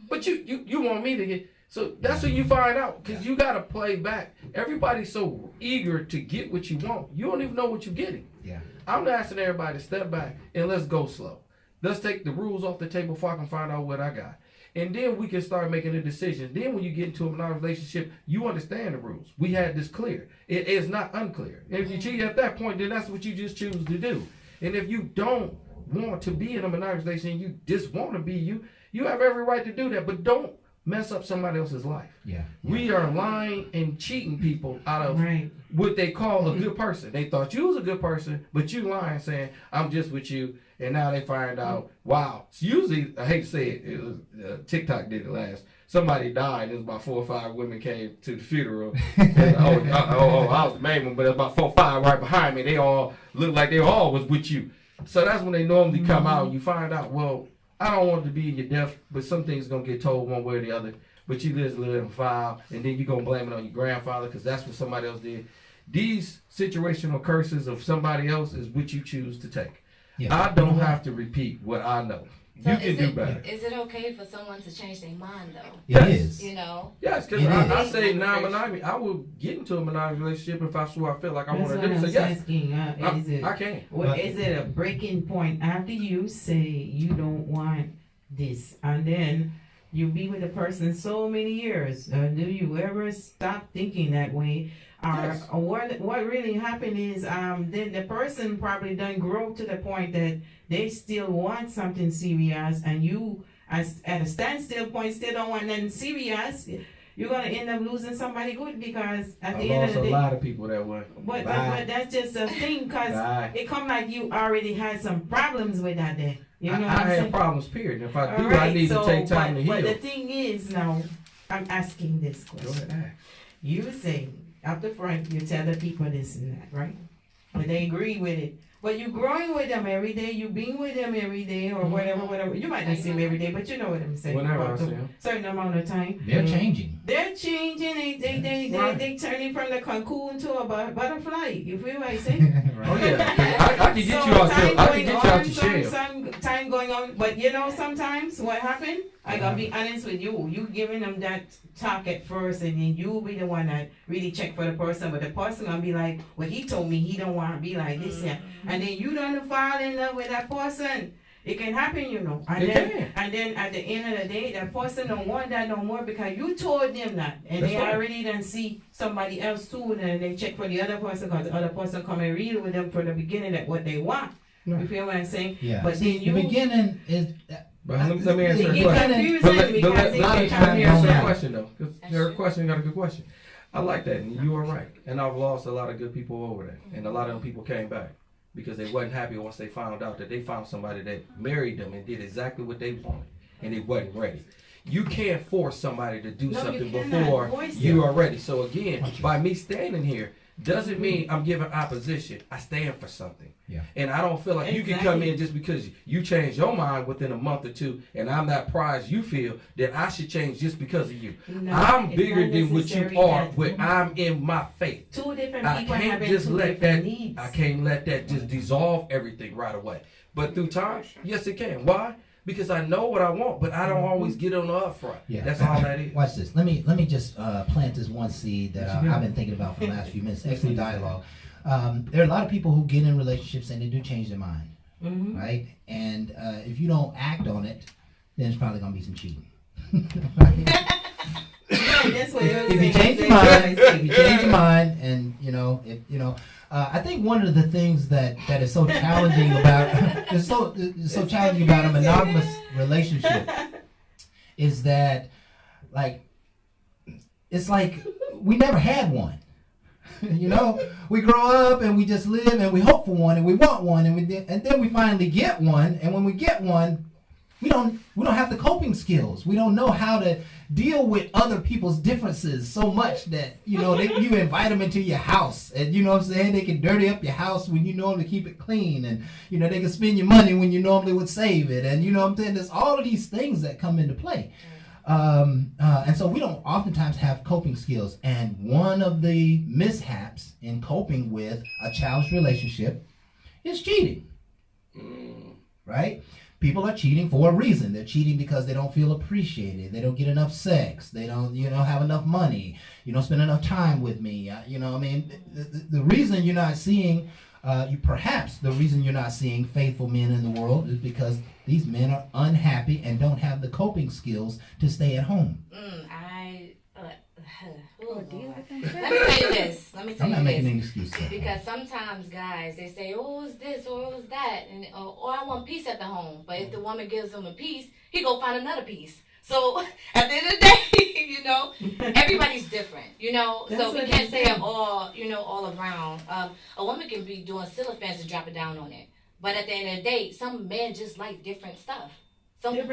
but you want me to get, so that's what you find out because you got to play back. Everybody's so eager to get what you want. You don't even know what you're getting. Yeah. I'm asking everybody to step back and let's go slow. Let's take the rules off the table before I can find out what I got. And then we can start making the decisions. Then when you get into a monogamous relationship, you understand the rules. We had this clear. It is not unclear. If you cheat at that point, then that's what you just choose to do. And if you don't want to be in a monogamous relationship and you just want to be you have every right to do that. But don't mess up somebody else's life. Yeah. We are lying and cheating people out of what they call a good person. They thought you was a good person, but you lying saying, I'm just with you. And now they find out, wow. So usually, I hate to say it, it was TikTok did it last. Somebody died. It was about 4 or 5 women came to the funeral. And, I was the main one, but about 4 or 5 right behind me. They all looked like they all was with you. So that's when they normally come out. And you find out, well, I don't want to be in your death, but some things going to get told one way or the other. But you just live in file, and then you're going to blame it on your grandfather because that's what somebody else did. These situational curses of somebody else is what you choose to take. Yeah. I don't have to repeat what I know. So you can do better. Is it okay for someone to change their mind, though? Yes. It is. You know? Yes, because I say non-monogamy. I will get into a monogamous relationship if I feel like I want to do. So yes, I can. Well, is it a breaking point after you say you don't want this, and then you be with a person so many years? Do you ever stop thinking that way? Yes. What really happened is then the person probably done grow to the point that they still want something serious, and you as at a standstill point still don't want nothing serious. You're gonna end up losing somebody good because at the end of the day, a lot of people that way. But that's just a thing because it come like you already had some problems with that day. You know I had problems. Period. If I do, I need to take time to heal. But the thing is, now I'm asking this question. Go ahead, ask. You say up the front, you tell the people this and that, right? But they agree with it. But you growing with them every day, you being with them every day, or whatever. You might not see them every day, but you know what I'm saying. Whenever I see them. Certain amount of time. They're changing. They're changing. They turning from the cocoon to a butterfly. You feel what I say? Right. Oh yeah. I can get you out your shell. Some time going on, but you know sometimes what happened? I gotta be honest with you. You giving them that talk at first, and then you be the one that really check for the person. But the person gonna be like, well, he told me he don't want to be like this, yeah. And then you don't fall in love with that person. It can happen, you know. And then at the end of the day, that person don't want that no more because you told them that, and they already done see somebody else too, and they check for the other person because the other person come and read with them from the beginning that what they want. Right. You feel what I'm saying? Yeah. But then the beginning is. But let me answer the question. Let me answer the question though, because your question got a good question. I like that, and you are right. And I've lost a lot of good people over that, and a lot of them people came back because they wasn't happy once they found out that they found somebody that married them and did exactly what they wanted, and they wasn't ready. You can't force somebody to do something before you are ready. So again, by me standing here, doesn't mean I'm giving opposition. I stand for something. Yeah. And I don't feel like you can come in just because you change your mind within a month or two and I'm that prize you feel that I should change just because of you. No, I'm bigger than what you are, but I'm in my faith. Two different people I can't just let that needs. I can't let that just dissolve everything right away. But through time, yes it can. Why? Because I know what I want, but I don't always get on the upfront. Yeah. That's all that is. Watch this. Let me just plant this one seed that I've been thinking about for the last few minutes. Excellent dialogue. There are a lot of people who get in relationships and they do change their mind, right? And if you don't act on it, then it's probably gonna be some cheating. If you change your mind, and I think one of the things that is so challenging about so challenging about a monogamous relationship is that it's like we never had one. We grow up and we just live and we hope for one and we want one and then we finally get one, and when we get one, we don't have the coping skills. We don't know how to deal with other people's differences so much that you invite them into your house, and you know what I'm saying, they can dirty up your house when you normally keep it clean, and they can spend your money when you normally would save it, and you know what I'm saying, there's all of these things that come into play. And so we don't oftentimes have coping skills, and one of the mishaps in coping with a challenged relationship is cheating. Right? People are cheating for a reason. They're cheating because they don't feel appreciated. They don't get enough sex. They don't, have enough money. You don't spend enough time with me. The reason you're not seeing, perhaps the reason you're not seeing faithful men in the world is because these men are unhappy and don't have the coping skills to stay at home. Let me tell you this. I'm not making any excuses. Because sometimes guys, they say, oh, it's this or it's that, and or I want peace at the home. But if the woman gives him a piece, he go find another piece. So at the end of the day, you know, everybody's different, you know. So we can't say it all, you know, all around. A woman can be doing syllables and drop it down on it, but at the end of the day, some men just like different stuff. Some men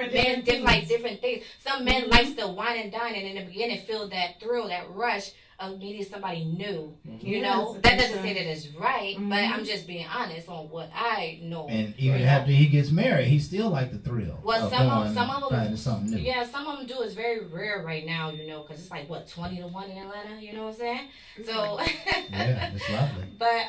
like different things. Some men likes to wine and dine, and in the beginning feel that thrill, that rush of meeting somebody new. You know, that doesn't say that it's right, but I'm just being honest on what I know. And even after he gets married, he still like the thrill. Well, of some of them, something new. yeah, some of them do. It's very rare right now, you know, because it's like what 20-1 in Atlanta. You know what I'm saying? So yeah, it's lovely. But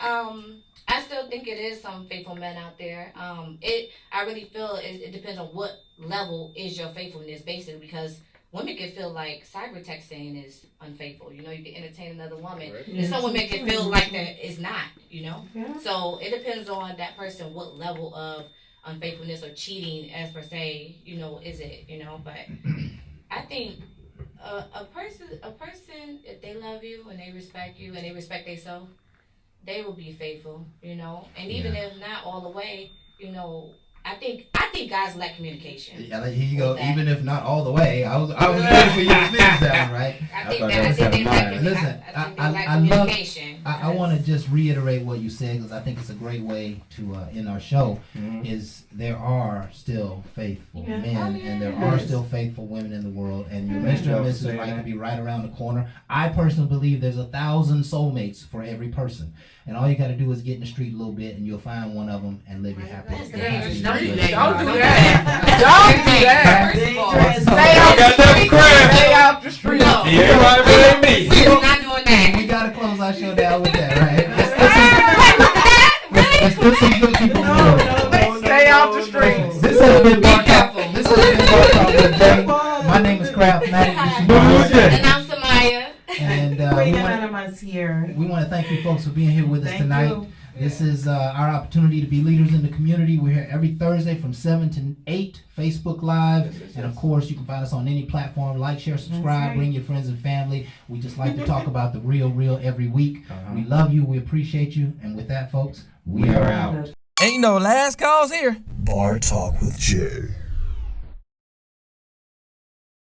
I still think it is some faithful men out there. I really feel it depends on what level is your faithfulness, basically, because women can feel like cyber texting is unfaithful. You know, you can entertain another woman. Right. And some women can feel like that it's not, you know. Yeah. So it depends on that person, what level of unfaithfulness or cheating, as per se, you know, is it, you know. But I think a person, if they love you and they respect you and they respect themselves, they will be faithful, you know. And even if not all the way, you know, I think guys lack communication. Yeah, like, here you go. Even if not all the way, I was ready for you to finish that one, right? I think they lack communication. I want to just reiterate what you said, because I think it's a great way to end our show. Is there are still faithful men, and there are still faithful women in the world, and your Mr. and Mrs. Right could be right around the corner. I personally believe there's 1,000 soulmates for every person. And all you got to do is get in the street a little bit, and you'll find one of them and live your happy. Don't do that. Don't do that. Stay out the street. No. Everybody blame me. We're not doing that. We got to close our show down with that, right? Let's put some good people No. Stay out the streets. This has been Bar Talk. With Jay. My name is Kraft Matic. And I'm Samaya. And we want to thank you folks for being here with us tonight. This is our opportunity to be leaders in the community. We're here every Thursday from 7 to 8, Facebook Live. And of course, you can find us on any platform. Like, share, subscribe, bring your friends and family. We just like to talk about the real every week. We love you. We appreciate you. And with that, folks, we are out. Ain't no last calls here. Bar Talk with Jay.